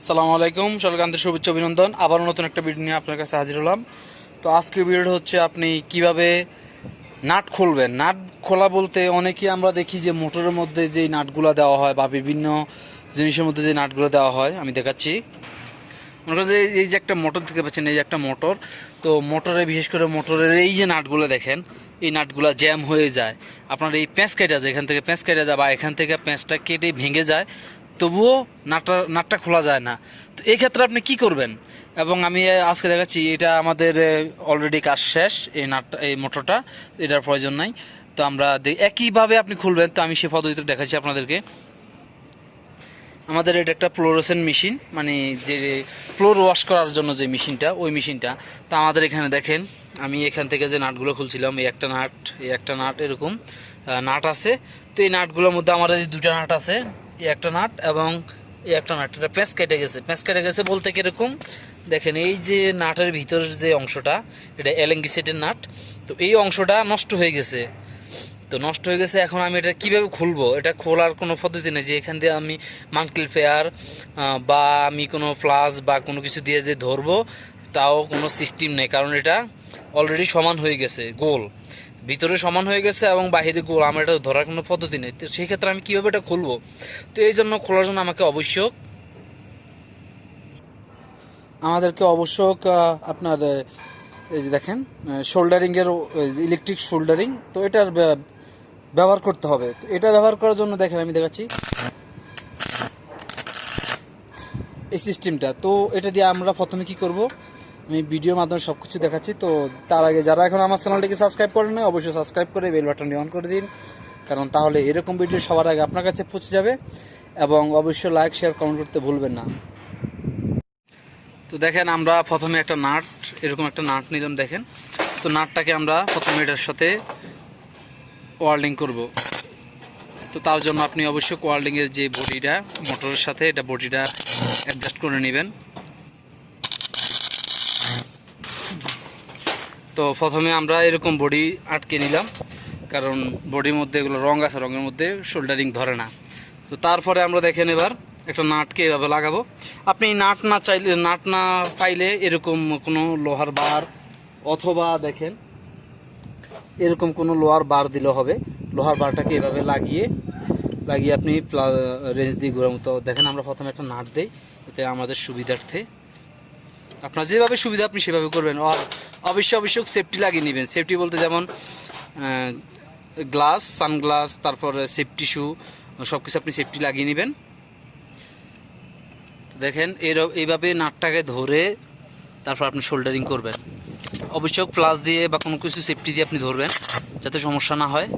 সালামু আলাইকুম, সকলকে আন্তরিক শুভেচ্ছা অভিনন্দন। আবারও নতুন একটা ভিডিও নিয়ে আপনার কাছে হাজির হলাম। তো আজকের ভিডিওটা হচ্ছে আপনি কিভাবে নাট খুলবেন। নাট খোলা বলতে অনেকেই আমরা দেখি যে মোটরের মধ্যে যে নাটগুলো দেওয়া হয় বা বিভিন্ন জিনিসের মধ্যে যে নাটগুলো দেওয়া হয়, আমি দেখাচ্ছি। মনে করেন যে এই যে একটা মোটর দেখতে পাচ্ছেন, এই যে একটা মোটর। তো মোটরে বিশেষ করে মোটরের এই যে নাটগুলো দেখেন, এই নাটগুলো জ্যাম হয়ে যায়। আপনার এই প্যাঁচ কেটে যায়, এখান থেকে প্যাঁচ কেটে যায় বা এখান থেকে প্যাঁচটা কেটে ভেঙে যায়, তবুও নাটটা খোলা যায় না। তো এই ক্ষেত্রে আপনি কি করবেন? এবং আমি আজকে দেখাচ্ছি, এটা আমাদের অলরেডি কাজ শেষ। এই নাটটা, এই মোটরটা, এটার প্রয়োজন নাই। তো আমরা একইভাবে আপনি খুলবেন। তো আমি সে পদ্ধতিতে দেখাচ্ছি আপনাদেরকে। আমাদের এটা একটা ফ্লোরোসেন্ট মেশিন, মানে যে ফ্লোর ওয়াশ করার জন্য যে মেশিনটা, ওই মেশিনটা। তো আমাদের এখানে দেখেন, আমি এখান থেকে যে নাটগুলো খুলছিলাম, এই একটা নাট, এই একটা নাট, এরকম নাট আছে। তো এই নাটগুলোর মধ্যে আমাদের এই দুটা নাট আছে, এই একটা নাট এবং এই একটা নাট। এটা প্যাঁচ কেটে গেছে। প্যাঁচ কেটে গেছে বলতে কীরকম দেখেন, এই যে নাটের ভিতরের যে অংশটা, এটা এলএনগি সেটের নাট। তো এই অংশটা নষ্ট হয়ে গেছে। তো নষ্ট হয়ে গেছে। এখন আমি এটা কিভাবে খুলবো? এটা খোলার কোনো পদ্ধতি নেই যে এখান দিয়ে আমি মাঙ্কেল ফেয়ার বা আমি কোনো ফ্লাস বা কোনো কিছু দিয়ে যে ধরবো, তাও কোনো সিস্টেম নেই। কারণ এটা অলরেডি সমান হয়ে গেছে, গোল, ভিতরে সমান হয়ে গেছে এবং বাহিরে গোল। আমার এটা ধরার কোনো পদ্ধতি নেই। তো সেই ক্ষেত্রে আমি কীভাবে এটা খুলবো? তো এই জন্য খোলার জন্য আমাদেরকে অবশ্যক আপনার এই যে দেখেন, শোল্ডারিংয়ের, ইলেকট্রিক শোল্ডারিং। তো এটার ব্যবহার করতে হবে। তো এটা ব্যবহার করার জন্য দেখেন, আমি দেখাচ্ছি এই সিস্টেমটা। তো এটা দিয়ে আমরা প্রথমে কি করব, আমি ভিডিওর মাধ্যমে সব কিছু দেখাচ্ছি। তো তার আগে যারা এখন আমার চ্যানেলটিকে সাবস্ক্রাইব করেন না, অবশ্যই সাবস্ক্রাইব করে বেল বাটনটি অন করে দিন, কারণ তাহলে এরকম ভিডিও সবার আগে আপনার কাছে পৌঁছে যাবে। এবং অবশ্যই লাইক, শেয়ার, কমেন্ট করতে ভুলবেন না। তো দেখেন, আমরা প্রথমে একটা নাট, এরকম একটা নাট নিলাম দেখেন। তো নাটটাকে আমরা প্রথমে এটার সাথে ওয়ার্ল্ডিং করব। তো তার জন্য আপনি অবশ্যই ওয়ার্ল্ডিংয়ের যে বডিটা, মোটরের সাথে এটা বডিটা অ্যাডজাস্ট করে নেবেন। তো প্রথমে আমরা এরকম বডি আটকে নিলাম, কারণ বডির মধ্যে এগুলো রং আছে, রঙের মধ্যে শোল্ডারিং ধরে না। তো তারপরে আমরা দেখেন এবার একটা নাটকে এভাবে লাগাবো। আপনি নাট না চাইলে, নাট না পাইলে এরকম কোনো লোহার বার অথবা দেখেন এরকম কোনো লোহার বার দিলে হবে। লোহার বারটাকে এভাবে লাগিয়ে আপনি রেঞ্জ দিয়ে ঘোরার মতো দেখেন। আমরা প্রথমে একটা নাট দিই, এতে আমাদের সুবিধার্থে। আপনার যেভাবে সুবিধা আপনি সেভাবে করবেন। আর অবশ্যই সেফটি লাগিয়ে নেবেন। সেফটি বলতে যেমন গ্লাস, সানগ্লাস, তারপরে সেফটি শু, সব কিছু আপনি সেফটি লাগিয়ে নেবেন। দেখেন এইভাবে নাটটাকে ধরে তারপর আপনি শোল্ডারিং করবেন। অবশ্যই প্লাস দিয়ে বা কোনো কিছু সেফটি দিয়ে আপনি ধরবেন, যাতে সমস্যা না হয়।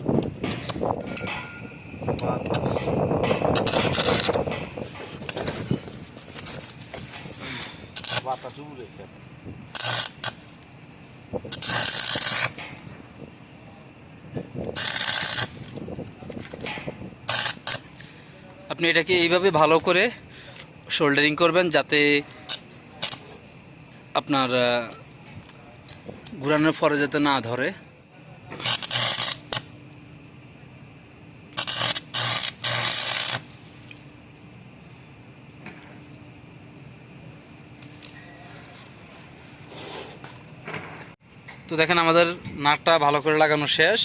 আপনি এটাকে এইভাবে ভালো করে শোল্ডারিং করবেন, যাতে আপনার ঘুরানোর পরে যাতে না ধরে। তো দেখেন, আমাদের নাটটা ভালো করে লাগানো শেষ।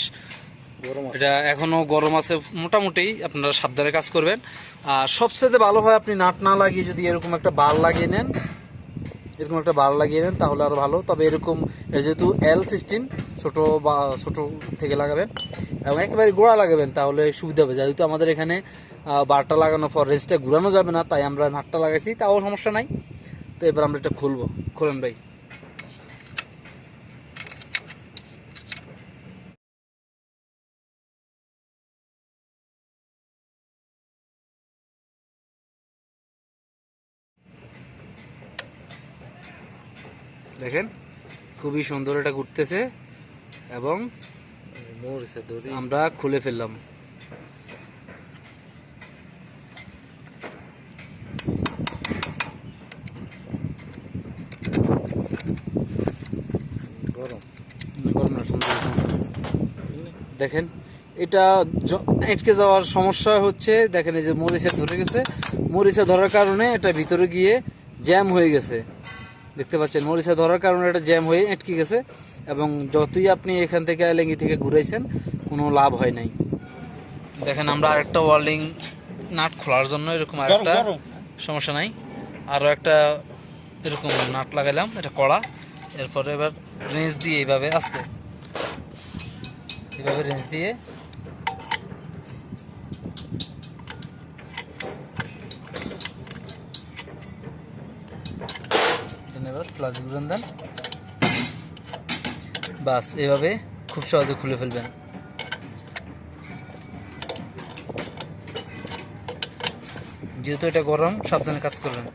এটা এখনও গরম আছে মোটামুটি, আপনারা সাবধানে কাজ করবেন। আর সবচেয়ে ভালো হয় আপনি নাট না লাগিয়ে যদি এরকম একটা বার লাগিয়ে নেন, তাহলে আরও ভালো। তবে এরকম যেহেতু এল সিস্টেম, ছোট থেকে লাগাবেন এবং একেবারে গোড়া লাগাবেন, তাহলে সুবিধা হবে। যেহেতু আমাদের এখানে বারটা লাগানোর পর রেঞ্জটা ঘুরানো যাবে না, তাই আমরা নাটটা লাগাইছি, তাও সমস্যা নাই। তো এবার আমরা এটা খুলবো। খোলেন ভাই। দেখেন, খুবই সুন্দর এটা ঘুরতেছে এবং আমরা খুলে ফেললাম। দেখেন, এটা আটকে যাওয়ার সমস্যা হচ্ছে। দেখেন, এই যে মরিচা ধরে গেছে, মরিচা ধরার কারণে এটা ভিতরে গিয়ে জ্যাম হয়ে গেছে, দেখতে পাচ্ছেন মরিচা ধরার কারণে এটা জ্যাম হয়ে আটকে গেছে, এবং যতই আপনি এখান থেকে লেঙ্গি থেকে ঘুরাইছেন কোনো লাভ হয় নাই। দেখেন আমরা আরেকটা ওয়েল্ডিং নাট খোলার জন্য এরকম আরেকটা, সমস্যা নাই, আরও একটা এরকম নাট লাগাইলাম, এটা কড়া। এরপরে এবার রেঞ্জ দিয়ে এইভাবে আস্তে এইভাবে রেঞ্জ দিয়ে এবার প্লাস ঘুরান দেন, বাস এভাবে খুব সহজে খুলে ফেলবেন। যেহেতু এটা গরম, সাবধানে কাজ করবেন।